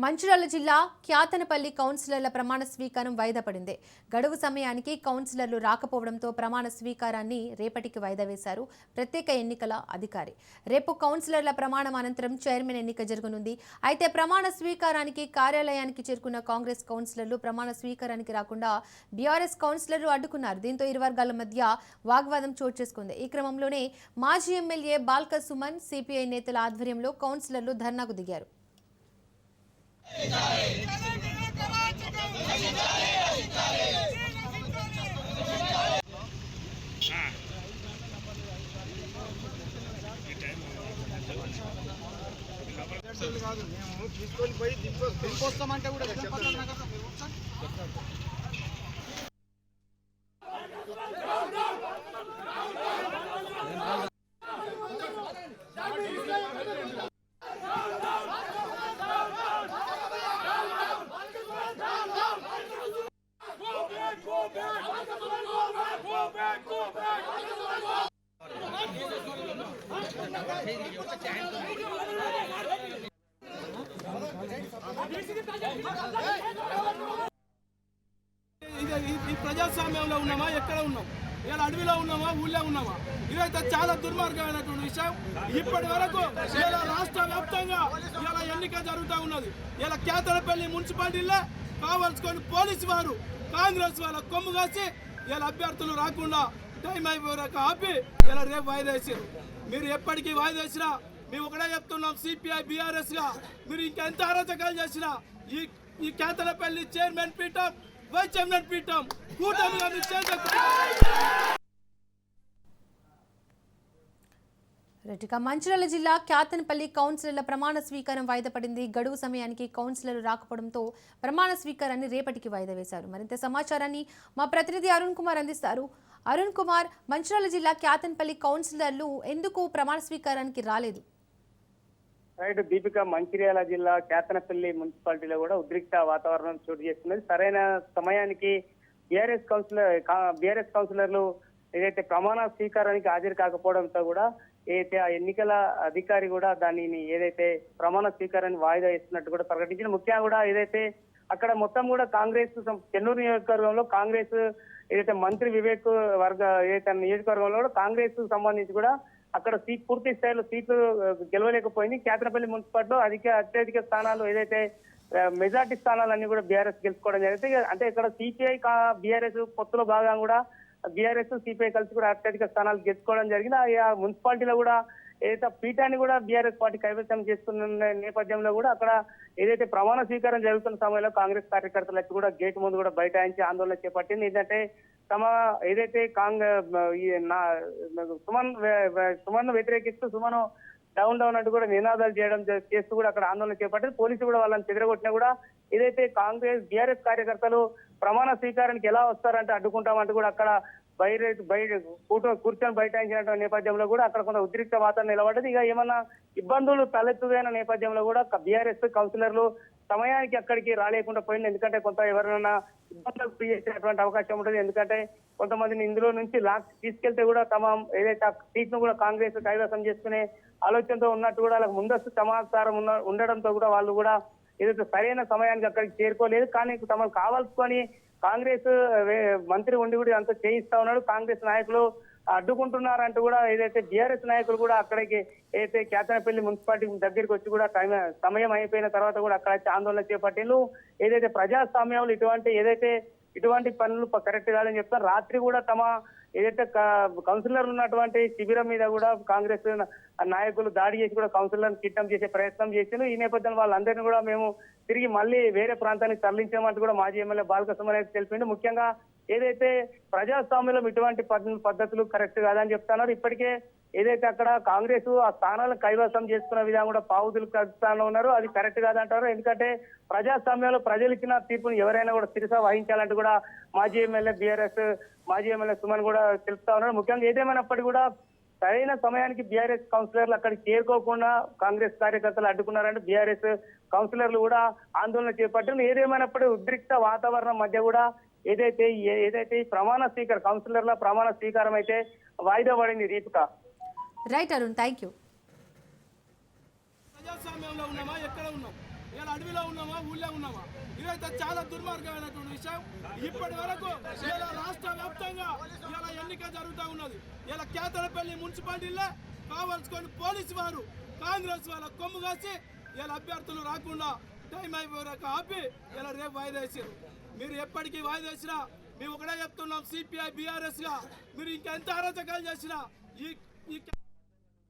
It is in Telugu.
మంచిర్యాల జిల్లా క్యాతనపల్లి కౌన్సిలర్ల ప్రమాణ స్వీకారం వాయిదా పడింది. గడువు సమయానికి కౌన్సిలర్లు రాకపోవడంతో ప్రమాణ స్వీకారాన్ని రేపటికి వాయిదా వేశారు ప్రత్యేక ఎన్నికల అధికారి. రేపు కౌన్సిలర్ల ప్రమాణం అనంతరం చైర్మన్ ఎన్నిక జరగనుంది. అయితే ప్రమాణ స్వీకారానికి కార్యాలయానికి చేరుకున్న కాంగ్రెస్ కౌన్సిలర్లు ప్రమాణ స్వీకారానికి రాకుండా బీఆర్ఎస్ కౌన్సిలర్లు అడ్డుకున్నారు. దీంతో ఇరు వర్గాల మధ్య వాగ్వాదం చోటు చేసుకుంది. ఈ క్రమంలోనే మాజీ ఎమ్మెల్యే బాల్క సుమన్, సిపిఐ నేతల ఆధ్వర్యంలో కౌన్సిలర్లు ధర్నాకు దిగారు. తీసుకొని పోయి దింపొస్తామంటే కూడా ఈ ప్రజాస్వామ్యంలో ఉన్నామా, ఎక్కడ ఉన్నాం? ఇలా అడవిలో ఉన్నామా, ఊళ్ళో ఉన్నామా? ఇదైతే చాలా దుర్మార్గమైనటువంటి విషయం. ఇప్పటి వరకు ఇలా రాష్ట్ర వ్యాప్తంగా ఇలా ఎన్నిక జరుగుతూ ఉన్నది. ఇలా కేతనపల్లి మున్సిపాలిటీలో కావాల్సుకొని పోలీసు వారు కాంగ్రెస్ వాళ్ళ కొమ్ము కాసి ఇలా అభ్యర్థులు రాకుండా టైం అయిపోయాక ఆపి ఇలా రేపు వాయిదా వేసారు. మీరు ఎప్పటికీ వాయిదా వేసినా మేము ఒకటే చెప్తున్నాం, సిపిఐ బీఆర్ఎస్ గా మీరు ఇంకెంత అరాచకాలు చేసినా ఈ కేతనపల్లి చైర్మన్ పీఠం, వైస్ చైర్మన్ పీఠం కూటమిగా మంచిర్యాల జిల్లా క్యాతనపల్లి కౌన్సిలర్ల ప్రమాణ స్వీకారం వాయిదా పడింది. గడువు సమయానికి కౌన్సిలర్లు రాకపోవడంతో ప్రమాణ స్వీకారాన్ని రేపటికి వాయిదా వేశారు. మరింత సమాచారాన్ని మా ప్రతినిధి అరుణ్ కుమార్ అందిస్తారు. అరుణ్ కుమార్, మంచిర్యాల జిల్లా క్యాతనపల్లి కౌన్సిలర్లు ఎందుకు ప్రమాణ స్వీకారానికి రాలేదు? రైట్ దీపిక, మంచిర్యాల జిల్లా కేతనపల్లి మున్సిపాలిటీలో కూడా ఉద్రిక్త వాతావరణం చోటు చేస్తున్నది. సరైన సమయానికి బీఆర్ఎస్ కౌన్సిలర్లు ఏదైతే ప్రమాణ స్వీకారానికి హాజరు కాకపోవడంతో కూడా ఏదైతే ఆ ఎన్నికల అధికారి కూడా దానిని ఏదైతే ప్రమాణ స్వీకారాన్ని వాయిదా ఇస్తున్నట్టు కూడా ప్రకటించిన. ముఖ్యంగా కూడా ఏదైతే అక్కడ మొత్తం కూడా కాంగ్రెస్ చెన్నూరు నియోజకవర్గంలో కాంగ్రెస్ ఏదైతే మంత్రి వివేక్ ఏదైతే నియోజకవర్గంలో కూడా కాంగ్రెస్ సంబంధించి కూడా అక్కడ పూర్తి స్థాయిలో సీట్లు గెలవలేకపోయింది. కేతనపల్లి మున్సిపాలిటీలో అత్యధిక స్థానాలు ఏదైతే మెజార్టీ స్థానాలన్నీ కూడా బీఆర్ఎస్ గెలుచుకోవడం జరిగింది. అంటే ఇక్కడ సిపిఐ బీఆర్ఎస్ పొత్తులో భాగంగా కూడా బీఆర్ఎస్ సిపిఐ కలిసి కూడా అత్యధిక స్థానాలు గెలుచుకోవడం జరిగింది. ఆ మున్సిపాలిటీలో కూడా ఏదైతే పీఠాన్ని కూడా బీఆర్ఎస్ పార్టీ కైవసం చేస్తున్న నేపథ్యంలో కూడా అక్కడ ఏదైతే ప్రమాణ స్వీకారం జరుగుతున్న సమయంలో కాంగ్రెస్ కార్యకర్తలు వచ్చి కూడా గేట్ ముందు కూడా బైఠాయించి ఆందోళన చేపట్టింది. ఏంటంటే తమ ఏదైతే సుమన్ వ్యతిరేకిస్తూ సుమన్ డౌన్ అంటూ కూడా నినాదాలు చేస్తూ కూడా అక్కడ ఆందోళన చేపట్టింది. పోలీసులు కూడా వాళ్ళని చెదరగొట్టినా కూడా ఏదైతే కాంగ్రెస్ బీఆర్ఎస్ కార్యకర్తలు ప్రమాణ స్వీకారానికి ఎలా వస్తారంటే అడ్డుకుంటామంటూ కూడా అక్కడ కూర్చొని బైఠాయించిన నేపథ్యంలో కూడా అక్కడ కొంత ఉద్రిక్త వాతావరణం నిలబడ్డది. ఇక ఏమన్నా ఇబ్బందులు తలెత్తుదైన నేపథ్యంలో కూడా బీఆర్ఎస్ కౌన్సిలర్లు సమయానికి అక్కడికి రాలేకుండా పోయింది. ఎందుకంటే కొంత ఎవరైనా ఇబ్బందులు క్రియేట్ చేసేటువంటి అవకాశం ఉంటుంది. ఎందుకంటే కొంతమందిని ఇందులో నుంచి తీసుకెళ్తే కూడా తమ ఏదైతే సీట్ ను కూడా కాంగ్రెస్ కైవసం చేసుకునే ఆలోచనతో ఉన్నట్టు కూడా వాళ్ళకి ముందస్తు సమాచారం ఉండడంతో కూడా వాళ్ళు కూడా ఏదైతే సరైన సమయానికి అక్కడికి చేరుకోలేదు. కానీ తమకు కావాల్సుకొని కాంగ్రెస్ మంత్రి ఉండి కూడా అంతా చేయిస్తా ఉన్నాడు. కాంగ్రెస్ నాయకులు అడ్డుకుంటున్నారంటూ కూడా ఏదైతే బీఆర్ఎస్ నాయకులు కూడా అక్కడికి ఏదైతే కేతనపల్లి మున్సిపాలిటీ దగ్గరికి వచ్చి కూడా సమయం అయిపోయిన తర్వాత కూడా అక్కడ ఆందోళన చేపట్టిండ్రు. ఏదైతే ప్రజాస్వామ్యంలో ఇటువంటి పనులు కరెక్ట్ కాదని చెప్తారు. రాత్రి కూడా తమ ఏదైతే కౌన్సిలర్లు ఉన్నటువంటి శిబిరం మీద కూడా కాంగ్రెస్ నాయకులు దాడి చేసి కూడా కౌన్సిలర్లను కిడ్నాప్ చేసే ప్రయత్నం చేశారు. ఈ నేపథ్యంలో వాళ్ళందరినీ కూడా మేము తిరిగి మళ్ళీ వేరే ప్రాంతానికి తరలించామంటూ కూడా మాజీ ఎమ్మెల్యే బాల్క సుమన్ తెలిపిండు. ముఖ్యంగా ఏదైతే ప్రజాస్వామ్యంలో ఇటువంటి పద్ధతులు కరెక్ట్ కాదని చెప్తున్నారు. ఇప్పటికే ఏదైతే అక్కడ కాంగ్రెస్ ఆ స్థానాలను కైవసం చేసుకున్న విధానం కూడా పావుదులు స్థానంలో ఉన్నారు. అది కరెక్ట్ కాదంటారు. ఎందుకంటే ప్రజాస్వామ్యంలో ప్రజలు ఇచ్చిన తీర్పును ఎవరైనా కూడా శిరస వహించాలంటూ కూడా మాజీ ఎమ్మెల్యే సుమన్ కూడా తెలుపుతా ఉన్నారు. ముఖ్యంగా ఏదేమైనప్పటికీ కూడా సరైన సమయానికి బీఆర్ఎస్ కౌన్సిలర్లు అక్కడికి చేరుకోకుండా కాంగ్రెస్ కార్యకర్తలు అడ్డుకున్నారంటే బీఆర్ఎస్ కౌన్సిలర్లు కూడా ఆందోళన చేపట్టారు. ఏదేమైనప్పుడు ఉద్రిక్త వాతావరణం మధ్య కూడా ఏదైతే ఈ ప్రమాణ స్వీకారం కౌన్సిలర్ల ప్రమాణ స్వీకారం అయితే వాయిదా పడింది. Deepika. Right Arun, thank you. ప్రజాస్వామ్యంలో ఉన్నామా, ఎక్కడ ఉన్నాం? ఇలా అడవిలో ఉన్నామా, ఊళ్ళో ఉన్నామా? ఇదైతే చాలా దుర్మార్గమైనటువంటి విషయం. ఇప్పటి వరకు ఇలా రాష్ట్ర వ్యాప్తంగా ఇలా ఎన్నిక జరుగుతూ ఉన్నది. ఇలా కేతనపల్లి మున్సిపాలిటీలో కావాల్సుకొని పోలీసు వారు కాంగ్రెస్ వాళ్ళ కొమ్ము కాసి ఇలా అభ్యర్థులు రాకుండా టైం అయిపోయాక ఆపి ఇలా రేపు వాయిదా వేసారు. మీరు ఎప్పటికీ వాయిదా వేసినా మేము ఒకటే చెప్తున్నాం, సిపిఐ బీఆర్ఎస్ గా మీరు ఇంకెంత అరాచకాలు చేసినా ఈ